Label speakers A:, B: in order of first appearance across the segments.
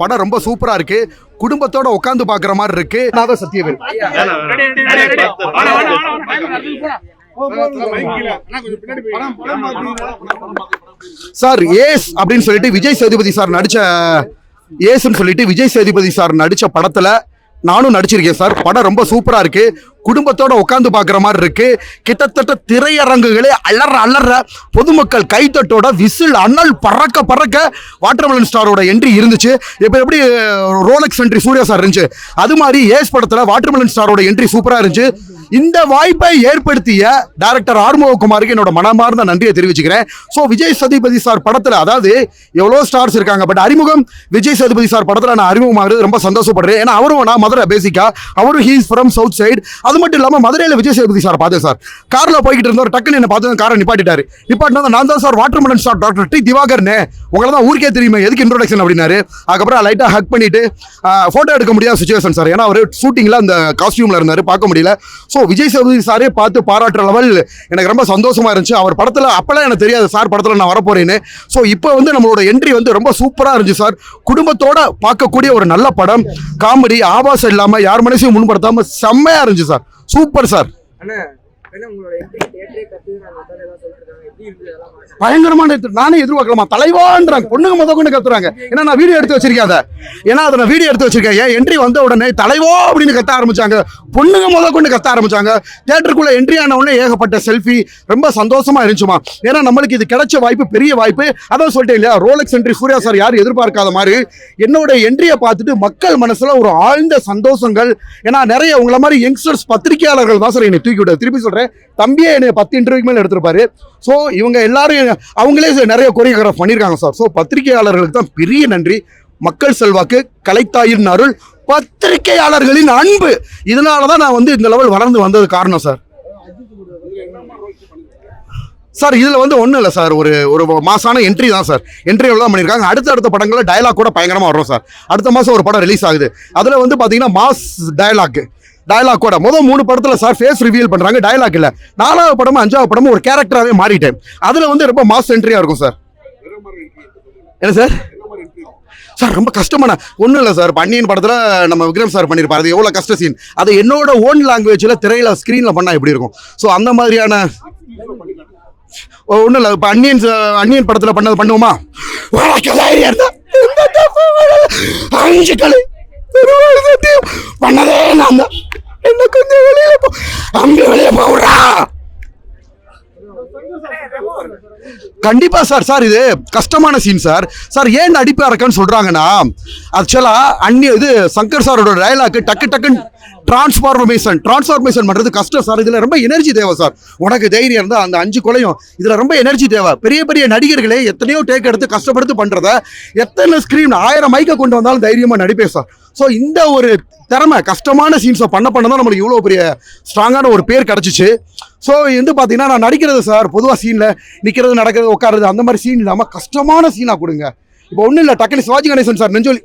A: படம் ரொம்ப சூப்பரா இருக்கு. குடும்பத்தோட உட்கார்ந்து பாக்குற மாதிரி இருக்கு. நான் தான் சத்தியவேல். சார் ஏஸ் அப்படின்னு சொல்லிட்டு விஜய் சேதுபதி சார் நடிச்ச ஏஸ்ன்னு சொல்லிட்டு விஜய் சேதுபதி சார் நடிச்ச படத்துல நானும் நடிச்சிருக்கேன் சார். படம் ரொம்ப சூப்பரா இருக்கு. குடும்பத்தோட உட்காந்து பாக்குற மாதிரி இருக்கு. கிட்டத்தட்ட திரையரங்குகளே அலற பொதுமக்கள் கைத்தட்டோட விசில் அனல் பறக்க பறக்க வாட்டர்மெலன் ஸ்டாரோட என்ட்ரி இருந்துச்சு. இப்போ எப்படி ரோலக்ஸ் என்ட்ரி சூர்யா சார் இருந்துச்சு, அது மாதிரி ஏஸ் படத்துல வாட்டர்மெலன் ஸ்டாரோட என்ட்ரி சூப்பரா இருந்துச்சு. இந்த வாய்ப்பை ஏற்படுத்திய டைரக்டர் ஆறுமுககுமாருக்கு என்னோட மனமார்ந்த நன்றியை தெரிவிச்சுக்கிறேன். ஸோ விஜய் சேதுபதி சார் படத்துல, அதாவது எவ்வளோ ஸ்டார்ஸ் இருக்காங்க, பட் அறிமுகம் விஜய் சேதுபதி சார் படத்துல நான் அறிமுகமாகிறது ரொம்ப சந்தோஷப்படுறேன். ஏன்னா அவரும் நான் மதுரை பேசிக்கா, அவரும் ஹீஸ் ஃப்ரம் சவுத் சைடு. அது மட்டும் இல்லாமல் மதுரையில் விஜய் சேதுபதி சார் பார்த்தேன் சார். காரில் போய்கிட்டு இருந்தவர் டக்குன்னு என்ன பார்த்து காரை நிப்பாட்டிட்டாரு. நிப்பாட்டினா நான் தான் sir watermelon star doctor D திவாகர்னு, உங்களை தான் ஊருக்கே தெரியுமே, எதுக்கு இன்ட்ரோடக்ஷன் அப்படின்னாரு. அதுக்கப்புறம் லைட்டாக ஹக் பண்ணிட்டு ஃபோட்டோ எடுக்க முடியாத சுச்சுவேஷன் சார். ஏன்னா அவர் ஷூட்டிங்கில் அந்த காஸ்டியூமில் இருந்தார், பார்க்க முடியல. ஸோ விஜய் சேதுபதி சாரே பார்த்து பாராட்டுற லெவல் எனக்கு ரொம்ப சந்தோஷமா இருந்துச்சு. அவர் படத்தில் அப்பெல்லாம் எனக்கு தெரியாது சார் படத்தில் நான் வரப்போறேன்னு. ஸோ இப்போ வந்து நம்மளோட என்ட்ரி வந்து ரொம்ப சூப்பராக இருந்துச்சு சார். குடும்பத்தோட பார்க்கக்கூடிய ஒரு நல்ல படம். காமெடி ஆபாசம் இல்லாமல் யார் மனசையும் முன்படுத்தாமல் செம்மையா இருந்துச்சு சார். Super sir. பயங்கரமான நானே எதிர்பார்க்கலாமா தலைவான்றாங்க, பொண்ணுங்க முத கொண்டு கத்துறாங்க. ஏன்னா நான் வீடியோ எடுத்து வச்சிருக்கேன். அதை நான் வீடியோ எடுத்து வச்சிருக்கேன். என் என்ட்ரி வந்த உடனே தலைவோ அப்படின்னு கத்த ஆரம்பிச்சாங்க, பொண்ணுங்க முத கொண்டு கத்த ஆரம்பிச்சாங்க. தியேட்டருக்குள்ள என்ட்ரி ஆன உடனே ஏகப்பட்ட செல்ஃபி, ரொம்ப சந்தோஷமா இருந்துச்சுமா. ஏன்னா நம்மளுக்கு இது கிடைச்ச வாய்ப்பு, பெரிய வாய்ப்பு. அதான் சொல்லிட்டேன் இல்லையா, ரோலக்ஸ் என்ட்ரி சூர்யா சார் யாரும் எதிர்பார்க்காத மாதிரி என்னோட என்ட்ரியை பார்த்துட்டு மக்கள் மனசுல ஒரு ஆழ்ந்த சந்தோஷங்கள். ஏன்னா நிறைய உங்களை மாதிரி யங்ஸ்டர்ஸ் பத்திரிகையாளர்கள் தான் சார் என்னை தூக்கி விட்டு, திருப்பி சொல்றேன், தம்பியே என்னை 10 இன்டர்வியூக்கு மேலே எடுத்திருப்பாரு. ஸோ இவங்க எல்லாரும் அவங்களே நிறைய கொரியோகிராஃப் பண்ணியிருக்காங்க சார். ஸோ பத்திரிகையாளர்களுக்கு தான் பெரிய நன்றி. மக்கள் செல்வாக்கு, கலைத்தாயின் அருள், பத்திரிகையாளர்களின் அன்பு, இதனால தான் நான் வந்து இந்த லெவல் வளர்ந்து வந்தது காரணம் சார். சார் இதில் வந்து ஒன்றும் இல்லை சார், ஒரு மாசான என்ட்ரி தான் சார். என்ட்ரி எவ்வளோ பண்ணியிருக்காங்க. அடுத்த படங்களில் டயலாக் கூட பயங்கரமாக வரும் சார். அடுத்த மாதம் ஒரு படம் ரிலீஸ் ஆகுது. அதில் வந்து பார்த்தீங்கன்னா மாஸ் டயலாக் கூட முதல் 3 படத்தில் சார் ஃபேஸ் ரிவீல் பண்ணுறாங்க, டயலாக் இல்லை. 4வது படமும் 5வது படமும் ஒரு கேரக்டராகவே மாறிட்டேன். அதில் வந்து ரொம்ப மாஸ் என்ட்ரியாக இருக்கும் சார். என்ன சார்? சார் ரொம்ப கஷ்டமான ஒன்றும் இல்லை சார். பன்னியன் படத்தில் நம்ம விக்ரம் சார் பண்ணியிருப்பார். அது எவ்வளோ கஷ்ட சீன், அது என்னோட ஓன் லாங்குவேஜில் திரையில் ஸ்க்ரீனில் பண்ணால் எப்படி இருக்கும். ஸோ அந்த மாதிரியான ஒன்றும் இல்லை. இப்போ அன்னியன் படத்தில் பண்ணது பண்ணுவோமா, 5 கலை பண்ணதே நான் தான். என்ன கொஞ்சம் வெளியில போ, அம்பி வெளியே போடுறா. கண்டிப்பா சார் இது கஷ்டமான சீன் சார். ஏன் நடிப்பா இருக்கன்னு சொல்றாங்கன்னா, ஆக்சுவலா இது சங்கர் சாரோட டயலாக் டக்குன்னு டிரான்ஸ்ஃபார்மேஷன் பண்றது கஷ்டம் சார். இதுல ரொம்ப எனர்ஜி தேவை சார். உனக்கு தைரியம் இருந்தா அந்த 5 கொலையும் இதுல ரொம்ப எனர்ஜி தேவை. பெரிய நடிகர்களே எத்தனையோ டேக் எடுத்து கஷ்டப்படுத்து பண்றத, எத்தனை ஸ்கிரீன் 1000 மைக்க கொண்டு வந்தாலும் தைரியமா நடிப்பேன் சார். ஸோ இந்த ஒரு திறமை, கஷ்டமான சீன்ஸை பண்ண தான் நம்மளுக்கு இவ்வளோ பெரிய ஸ்ட்ராங்கான ஒரு பேர் கிடச்சிச்சு. ஸோ வந்து பார்த்தீங்கன்னா நான் நடிக்கிறது சார், பொதுவாக சீனில் நிற்கிறது, நடக்கிறது, உட்காருறது, அந்த மாதிரி சீன் இல்லாமல் கஷ்டமான சீனாக கொடுங்க. இப்போ ஒன்றும் இல்லை, டக்குனு சிவாஜி கணேசன் சார் நெஞ்சொலி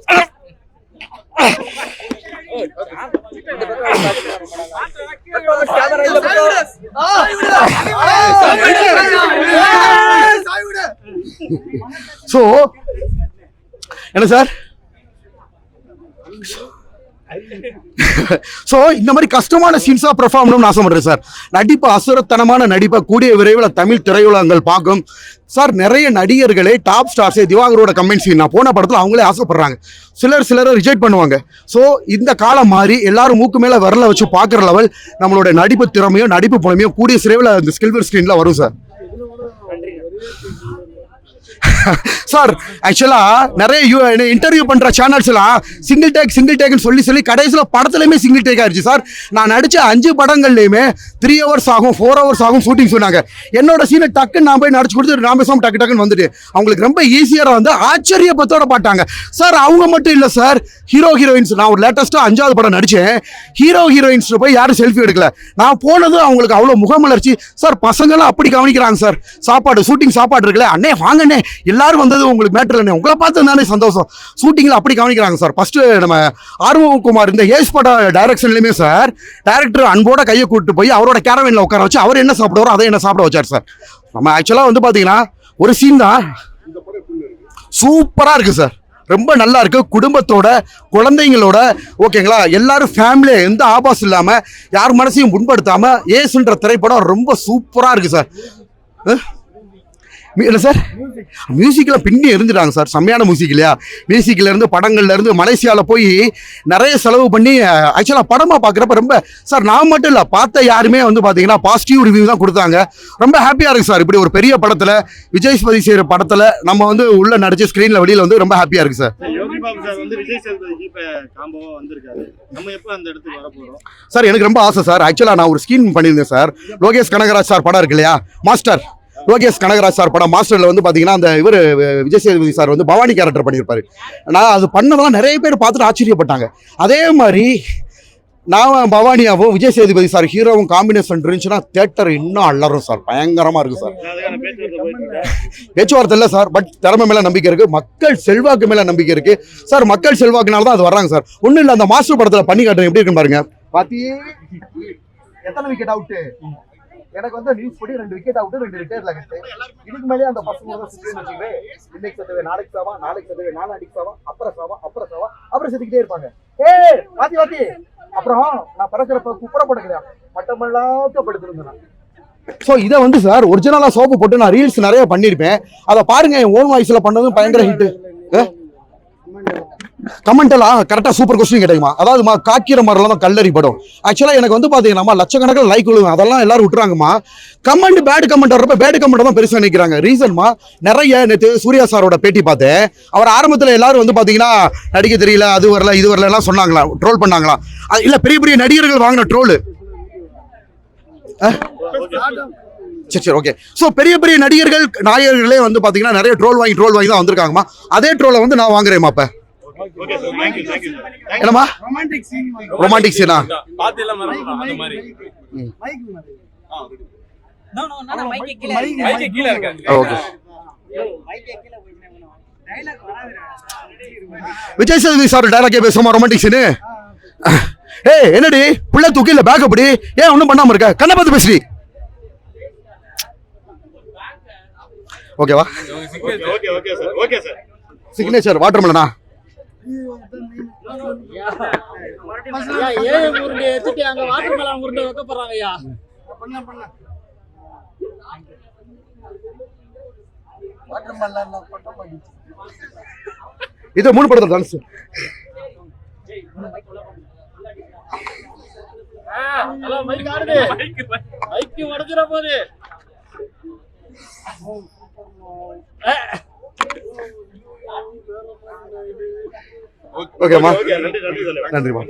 A: ஸோ என்ன சார், ஸோ இந்த மாதிரி கஷ்டமான சீன்ஸாக பெர்ஃபார்ம் பண்ணணும்னு ஆசைப்படுறேன் சார். நடிப்பு அசுரத்தனமான நடிப்பை கூடிய விரைவில் தமிழ் திரையுலகங்கள் பார்க்கும் சார். நிறைய நடிகர்களே டாப் ஸ்டார்ஸே திவாகரோட கமெண்ட் சீன் நான் போன படத்தில் அவங்களே ஆசைப்படுறாங்க. சிலரை ரிஜெக்ட் பண்ணுவாங்க. ஸோ இந்த காலம் மாறி எல்லாரும் மூக்கு மேலே விரல வச்சு பார்க்குற லெவல் நம்மளோட நடிப்பு திறமையும் நடிப்பு புலமையும் கூடிய விரைவில் அந்த ஸ்கில்வர் ஸ்க்ரீனில் வரும் சார். சார் ஆக்சுவலா நிறைய இன்டர்வியூ பண்ற சேனல்ஸ் எல்லாம் சிங்கிள் டேக்னு சொல்லி கடைசியில் படத்துலயுமே சிங்கிள் டேக் ஆயிடுச்சு சார். நான் நடிச்ச 5 படங்கள்லயுமே 3 hours ஆகும், 4 hours ஆகும் ஷூட்டிங் சொன்னாங்க. என்னோட சீனை டக்குன்னு நான் போய் நடிச்சு கொடுத்து ராமேஸ்வரம் டக்குன்னு வந்துட்டு அவங்களுக்கு ரொம்ப ஈஸியாக வந்து ஆச்சரியப்பத்தோட பாட்டாங்க சார். அவங்க மட்டும் இல்லை சார், ஹீரோயின்ஸ், நான் ஒரு லேட்டஸ்டா 5வது படம் நடிச்சேன். ஹீரோயின்ஸ் போய் யாரும் செல்ஃபி எடுக்கல. நான் போனது அவங்களுக்கு அவ்வளோ முகமலர்ச்சி சார். பசங்களாம் அப்படி கவனிக்கிறாங்க சார். ஷூட்டிங் சாப்பாடு இருக்குல்ல, அண்ணே வாங்கண்ணே, எல்லாரும் வந்தது உங்களுக்கு மேட்டர் இல்லைண்ணே, உங்களை பார்த்து தானே சந்தோஷம். ஷூட்டிங்கில் அப்படி கவனிக்கிறாங்க சார். ஃபர்ஸ்ட் நம்ம ஆறுமுககுமார் இந்த ஏஸ் பட டைரக்ஷன்லையுமே சார், டைரக்டர் அன்போட கையை கூப்பிட்டு போய் அவரோட கேரவேனில் உட்கார வச்சு அவர் என்ன சாப்பிடுவாரோ அதை என்ன சாப்பிட வச்சார் சார். நம்ம ஆக்சுவலாக வந்து பார்த்தீங்கன்னா ஒரு சீன் தான் சூப்பராக இருக்குது சார். ரொம்ப நல்லா இருக்கு. குடும்பத்தோட குழந்தைங்களோட ஓகேங்களா, எல்லாரும் ஃபேமிலியா எந்த ஆபாசம் இல்லாம யார் மனசையும் புண்படுத்தாம ஏசுன்ற திரைப்படம் ரொம்ப சூப்பரா இருக்கு சார். இல்லை சார், மியூசிக்கில் பின்னி எரிஞ்சிட்டாங்க சார். செம்மையான மியூசிக் இல்லையா? மியூசிக்கில் இருந்து படங்கள்ல இருந்து மலேசியாவில் போய் நிறைய செலவு பண்ணி ஆக்சுவலாக படமாக பார்க்குறப்ப ரொம்ப சார், நான் மட்டும் இல்லை, பார்த்த யாருமே வந்து பார்த்தீங்கன்னா பாசிட்டிவ் ரிவ்யூ தான் கொடுத்தாங்க. ரொம்ப ஹாப்பியாக இருக்குது சார். இப்படி ஒரு பெரிய படத்தில் விஜய் சேதுபதி செய்கிற படத்தில் நம்ம வந்து உள்ள நடிச்ச ஸ்க்ரீனில் வெளியில் வந்து ரொம்ப ஹாப்பியாக இருக்குது சார். சார் எனக்கு ரொம்ப ஆசை சார். ஆக்சுவலாக நான் ஒரு ஸ்கீம் பண்ணியிருந்தேன் சார். லோகேஷ் கனகராஜ் சார் படம் இருக்கு இல்லையா, மாஸ்டர். லோகேஷ் கனகராஜ் சார் படம் மாஸ்டர்ல வந்து பாத்தீங்கன்னா அந்த இவர் விஜய் சேதுபதி சார் வந்து பவானி கேரக்டர் பண்ணியிருப்பாரு. நான் அது பண்ணதெல்லாம் நிறைய பேர் பார்த்துட்டு ஆச்சரியப்பட்டாங்க. அதே மாதிரி நான் பவானியாவும் விஜய் சேதுபதி சார் ஹீரோவும் காம்பினேஷன் இருந்துச்சுன்னா தியேட்டர் இன்னும் அலறும் சார். பயங்கரமா இருக்கு சார். பேச்சுவார்த்தை இல்லை சார், பட் திறமை மேல நம்பிக்கை இருக்கு, மக்கள் செல்வாக்கு மேல நம்பிக்கை இருக்கு சார். மக்கள் செல்வாக்குனால தான் அது வர்றாங்க சார். ஒன்றும் இல்லை, அந்த மாஸ்டர் படத்துல பண்ணி காட்டுறேன் எப்படி இருக்குன்னு பாருங்க. பாத்தியே எத்தனை விக்கெட் அவுட்டு, எனக்கு வந்து நியூஸ் படி 2 விக்கெட் அவுட் 2 ரிட்டையர்ல இருக்கு. இதுக்கு மேலே அந்த பசங்க சுத்தின்னு வச்சுக்கவே, இன்னைக்கு சத்தவே நாளைக்கு சாவா, நாளைக்கு சத்தவே நாளை அடிக்கு சாவா, அப்புறம் சாவா, அப்புறம் சாவா, அப்புறம் செத்துக்கிட்டே இருப்பாங்க. வாத்தி வாத்தி அப்புறம் நான் பறக்கிறப்ப குப்புற போட கிடையாது, மட்டமெல்லாம் படுத்துருந்தேன். ஸோ இதை வந்து சார் ஒரிஜினலா சோப்பு போட்டு நான் ரீல்ஸ் நிறைய பண்ணியிருப்பேன். அதை பாருங்க, என் ஓன் வாய்ஸ்ல பண்ணதும் பயங்கர ஹிட். கமெண்ட் எல்லாம் கரெக்டா சூப்பர் கொஸ்டின் கேட்டீங்கம்மா. அதாவது காக்கிற மாதிரிலாம் தான் கல்லறி படம். ஆக்சுவலா எனக்கு வந்து பாத்தீங்கன்னா லட்சக்கணக்கில் லைக் விழுவும், அதெல்லாம் எல்லாரும் விட்டுறாங்கம்மா. கமெண்ட் பேட் கமெண்ட் வர்றப்ப பேட் கமெண்ட் தான் பெருசா நினைக்கிறாங்க. ரீசன்மா நிறைய நேற்று சூர்யா சாரோட பேட்டி பார்த்தேன். அவர் ஆரம்பத்தில் எல்லாரும் வந்து பாத்தீங்கன்னா நடிக்க தெரியல, அது வரல இது வரல எல்லாம் சொன்னாங்களா, ட்ரோல் பண்ணாங்களா. இல்ல பெரிய பெரிய நடிகர்கள் வாங்கின ட்ரோல். சரி ஓகே. ஸோ பெரிய பெரிய நடிகர்கள் நாயகர்களே வந்து பாத்தீங்கன்னா நிறைய ட்ரோல் வாங்கி தான் வந்திருக்காங்கம்மா. அதே ட்ரோலை வந்து நான் வாங்குறேன்மா. இப்ப என்னமா ரொமான்டிக் சீனா விஜய் சேதுபதி சார் டைலாக்கே பேசுமா ரொமான்டிக் சீனு? என்னடி புள்ள தூக்கி இல்ல பேக் அப்படி ஏன் ஒன்னும் பண்ணாம இருக்க, கண்ணை பார்த்து பேசுறீ. ஓகேவா? சிக்னேச்சர் வாட்டர்மெலனா? இது 3 படத்துல டான்ஸ். ஓகேம்மா, நன்றிம்மா.